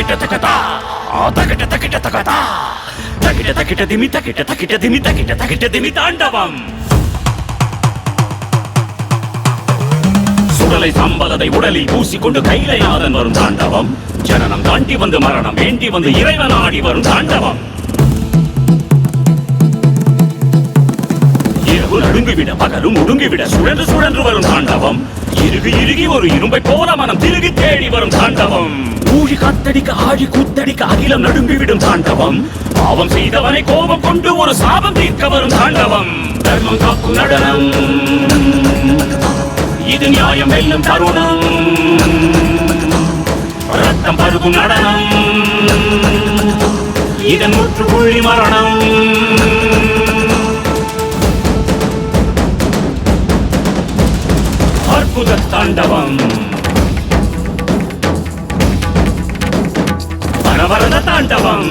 தகிட்ட தகதா தகிட்ட தகிட்ட தகதா தகிட்ட தகிட்ட திமி தகிட்ட தகிட்ட திமி தகிட்ட தகிட்ட திமி தாண்டவம். சுடலை சம்பலதை உடலில் பூசிக்கொண்டு கைலைநாதன் வரும் தாண்டவம். ஜனனம் தாண்டி வந்து மரணம் வேண்டி வந்து இறைவன் ஆடி வரும் தாண்டவம். இரவு நடுங்கிவிட பகலும் ஒடுங்கிவிட சுழன்று சுழன்று வரும் தாண்டவம். இறுகி இறுகி ஒரு இரும்பை போல மனம் திருகி தேடி வரும் தாண்டவம். ஊழி காத்தடிக்க ஆழி கூத்தடிக்க அகிலம் நடுங்கிவிடும் தாண்டவம். பாவம் செய்தவனை கோபம் கொண்டு ஒரு சாபம் தீர்க்க வரும் தாண்டவம். தர்மம் காக்கும் நடனம் இது நியாயம் வெல்லும் தருணம். ரத்தம் பருகும் நடனம் இதன் முற்றுப்புள்ளி மரணம். அற்புத தாண்டவம் வரவரத தாண்டவம்.